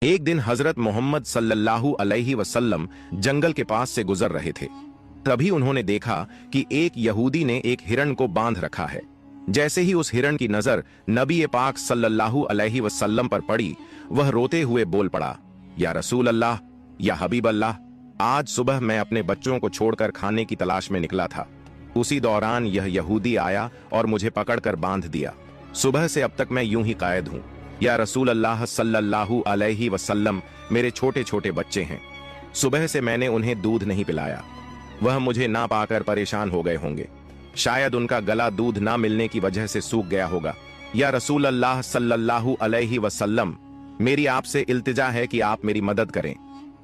एक दिन हजरत मोहम्मद सल्लल्लाहु अलैहि वसल्लम जंगल के पास से गुजर रहे थे। तभी उन्होंने देखा कि एक यहूदी ने एक हिरण को बांध रखा है। जैसे ही उस हिरण की नजर नबी पाक सल्लल्लाहु अलैहि वसल्लम पर पड़ी, वह रोते हुए बोल पड़ा, या रसूल अल्लाह, या हबीब अल्लाह, आज सुबह मैं अपने बच्चों को छोड़कर खाने की तलाश में निकला था। उसी दौरान यह यहूदी आया और मुझे पकड़कर बांध दिया। सुबह से अब तक मैं यूं ही कायद हूं। या रसूल अल्लाह सल्लल्लाहु अलैहि वसल्लम, मेरे छोटे छोटे बच्चे हैं। सुबह से मैंने उन्हें दूध नहीं पिलाया। वह मुझे ना पाकर परेशान हो गए होंगे। शायद उनका गला दूध ना मिलने की वजह से सूख गया होगा। या रसूल अल्लाह सल्लल्लाहु अलैहि वसल्लम, मेरी आपसे इल्तिजा है कि आप मेरी मदद करें।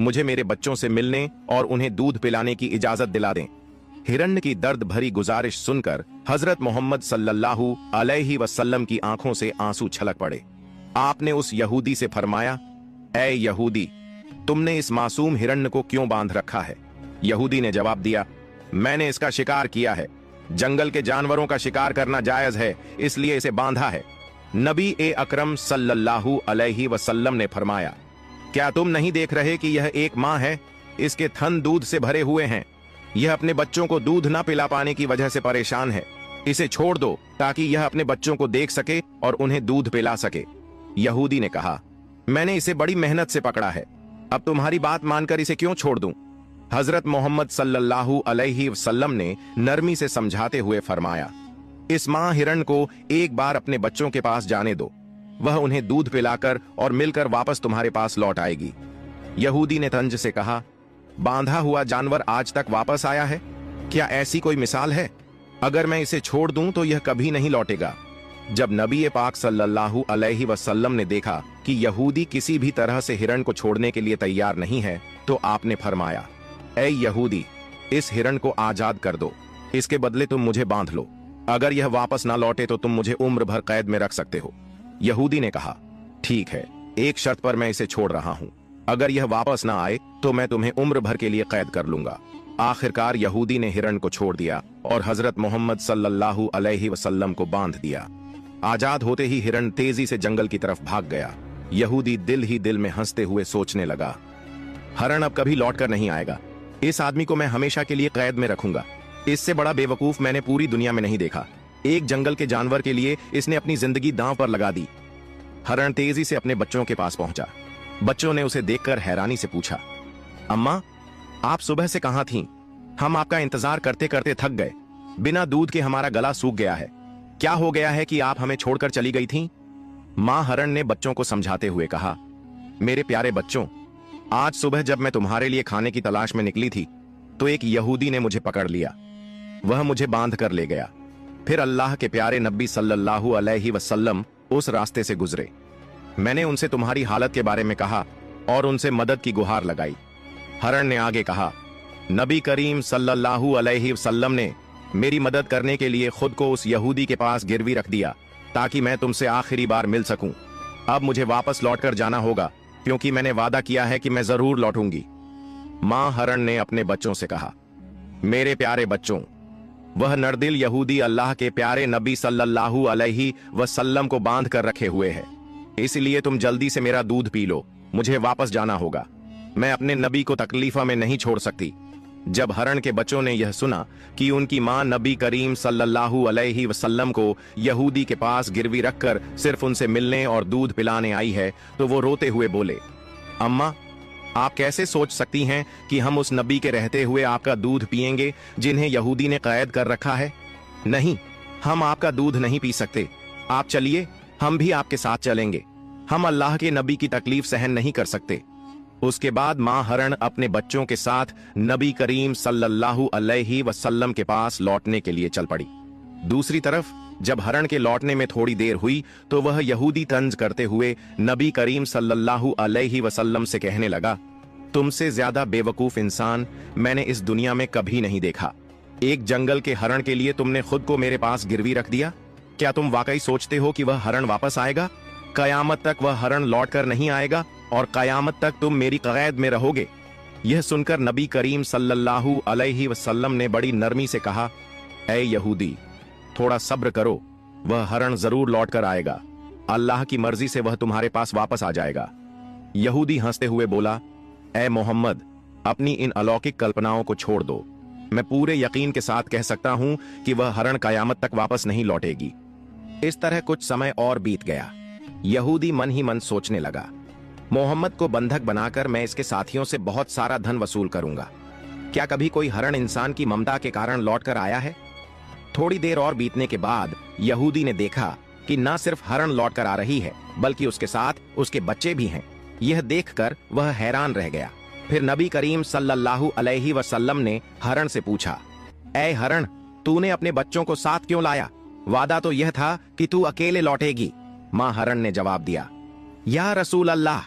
मुझे मेरे बच्चों से मिलने और उन्हें दूध पिलाने की इजाजत दिला दें। हिरण्य की दर्द भरी गुजारिश सुनकर हजरत मोहम्मद सल्लल्लाहु अलैहि वसल्लम की आंखों से आंसू छलक पड़े। आपने उस यहूदी से फरमाया, ऐ यहूदी, तुमने इस मासूम हिरण्य को क्यों बांध रखा है? यहूदी ने जवाब दिया, मैंने इसका शिकार किया है। जंगल के जानवरों का शिकार करना जायज है, इसलिए इसे बांधा है। नबी अकरम सल्लल्लाहु अलैहि वसल्लम ने फरमाया, क्या तुम नहीं देख रहे कि यह एक माँ है? इसके थन दूध से भरे हुए हैं। यह अपने बच्चों को दूध ना पिला पाने की वजह से परेशान है। इसे छोड़ दो ताकि यह अपने बच्चों को देख सके और उन्हें दूध पिला सके। यहूदी ने कहा, मैंने इसे बड़ी मेहनत से पकड़ा है, अब तुम्हारी बात मानकर इसे क्यों छोड़ दूं? हजरत मोहम्मद सल्लल्लाहु अलैहि वसल्लम ने नरमी से समझाते हुए फरमाया, इस मां हिरण को एक बार अपने बच्चों के पास जाने दो। वह उन्हें दूध पिलाकर और मिलकर वापस तुम्हारे पास लौट आएगी। यहूदी ने तंज से कहा, बांधा हुआ जानवर आज तक वापस आया है? क्या ऐसी कोई मिसाल है? अगर मैं इसे छोड़ दूं तो यह कभी नहीं लौटेगा। जब नबी पाक सल्लल्लाहु अलैहि वसल्लम ने देखा कि यहूदी किसी भी तरह से हिरण को छोड़ने के लिए तैयार नहीं है, तो आपने फरमाया, ऐ यहूदी, इस हिरण को आजाद कर दो। इसके बदले तुम मुझे बांध लो। अगर यह वापस ना लौटे तो तुम मुझे उम्र भर कैद में रख सकते हो। यहूदी ने कहा, ठीक है, एक शर्त पर मैं इसे छोड़ रहा हूं। अगर यह वापस ना आए तो मैं तुम्हें उम्र भर के लिए कैद कर लूंगा। आखिरकार यहूदी ने हिरण को छोड़ दिया और हजरत मोहम्मद सल्लल्लाहु अलैहि वसल्लम को बांध दिया। आजाद होते ही हिरण तेजी से जंगल की तरफ भाग गया। यहूदी दिल ही दिल में हंसते हुए सोचने लगा, हिरण अब कभी लौट कर नहीं आएगा। इस आदमी को मैं हमेशा के लिए कैद में रखूंगा। इससे बड़ा बेवकूफ मैंने पूरी दुनिया में नहीं देखा। एक जंगल के जानवर के लिए इसने अपनी जिंदगी दांव पर लगा दी। हिरण तेजी से अपने बच्चों के पास पहुंचा। बच्चों ने उसे देखकर हैरानी से पूछा, अम्मा, आप सुबह से कहां थीं? हम आपका इंतजार करते करते थक गए। बिना दूध के हमारा गला सूख गया है। क्या हो गया है कि आप हमें छोड़कर चली गई थीं? मां हिरण ने बच्चों को समझाते हुए कहा, मेरे प्यारे बच्चों, आज सुबह जब मैं तुम्हारे लिए खाने की तलाश में निकली थी तो एक यहूदी ने मुझे पकड़ लिया। वह मुझे बांध कर ले गया। फिर अल्लाह के प्यारे नबी सल्लल्लाहु अलैहि वसल्लम उस रास्ते से गुजरे। मैंने उनसे तुम्हारी हालत के बारे में कहा और उनसे मदद की गुहार लगाई। हिरण ने आगे कहा, नबी करीम सल्लल्लाहु अलैहि वसल्लम ने मेरी मदद करने के लिए खुद को उस यहूदी के पास गिरवी रख दिया ताकि मैं तुमसे आखिरी बार मिल सकूं। अब मुझे वापस लौटकर जाना होगा क्योंकि मैंने वादा किया है कि मैं जरूर लौटूंगी। मां हिरण ने अपने बच्चों से कहा, मेरे प्यारे बच्चों, वह नरदिल यहूदी अल्लाह के प्यारे नबी सल्लल्लाहु अलैहि वसल्लम को बांध कर रखे हुए है। इसलिए तुम जल्दी से मेरा दूध पी लो। मुझे वापस जाना होगा। मैं अपने नबी को तकलीफा में नहीं छोड़ सकती। जब हिरण के बच्चों ने यह सुना कि उनकी मां नबी करीम सल्लल्लाहु अलैहि वसल्लम को यहूदी के पास गिरवी रखकर सिर्फ उनसे मिलने और दूध पिलाने आई है, तो वो रोते हुए बोले, अम्मा, आप कैसे सोच सकती हैं कि हम उस नबी के रहते हुए आपका दूध पिएंगे जिन्हें यहूदी ने कैद कर रखा है? नहीं, हम आपका दूध नहीं पी सकते। आप चलिए, हम भी आपके साथ चलेंगे। हम अल्लाह के नबी की तकलीफ सहन नहीं कर सकते। उसके बाद मां हिरण अपने बच्चों के साथ नबी करीम सल्लल्लाहु अलैहि वसल्लम के पास लौटने के लिए चल पड़ी। दूसरी तरफ जब हिरण के लौटने में थोड़ी देर हुई तो वह यहूदी तंज करते हुए नबी करीम सल्लल्लाहु अलैहि वसल्लम से कहने लगा, तुमसे ज्यादा बेवकूफ इंसान मैंने इस दुनिया में कभी नहीं देखा। एक जंगल के हिरण के लिए तुमने खुद को मेरे पास गिरवी रख दिया। क्या तुम वाकई सोचते हो कि वह हिरण वापस आएगा? कयामत तक वह हिरण लौट कर नहीं आएगा और कयामत तक तुम मेरी कैद में रहोगे। यह सुनकर नबी करीम सल्लल्लाहु अलैहि वसल्लम ने बड़ी नरमी से कहा, ऐ यहूदी, थोड़ा सब्र करो, वह हिरण जरूर लौट कर आएगा। अल्लाह की मर्जी से वह तुम्हारे पास वापस आ जाएगा। यहूदी हंसते हुए बोला, ए मोहम्मद, अपनी इन अलौकिक कल्पनाओं को छोड़ दो। मैं पूरे यकीन के साथ कह सकता हूं कि वह हरण कयामत तक वापस नहीं लौटेगी। इस तरह कुछ समय और बीत गया। यहूदी मन ही मन सोचने लगा, मोहम्मद को बंधक बनाकर मैं इसके साथियों से बहुत सारा धन वसूल करूंगा। क्या कभी कोई हरण इंसान की ममता के कारण लौटकर आया है? थोड़ी देर और बीतने के बाद यहूदी ने देखा कि न सिर्फ हरण लौटकर आ रही है, बल्कि उसके साथ उसके बच्चे भी हैं। यह देखकर वह हैरान रह गया। फिर नबी करीम सल्लल्लाहु अलैहि वसल्लम ने हरण से पूछा, ऐ हरण, तूने अपने बच्चों को साथ क्यों लाया? वादा तो यह था कि तू अकेले लौटेगी। मां हरण ने जवाब दिया, या रसूल अल्लाह,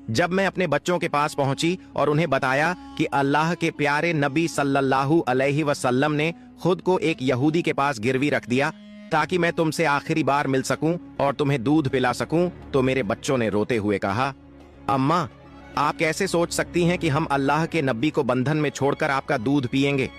जब मैं अपने बच्चों के पास पहुंची और उन्हें बताया कि अल्लाह के प्यारे नबी सल्लल्लाहु अलैहि वसल्लम ने खुद को एक यहूदी के पास गिरवी रख दिया ताकि मैं तुमसे आखिरी बार मिल सकूं और तुम्हें दूध पिला सकूं, तो मेरे बच्चों ने रोते हुए कहा, अम्मा, आप कैसे सोच सकती हैं कि हम अल्लाह के नबी को बंधन में छोड़कर आपका दूध पिएंगे?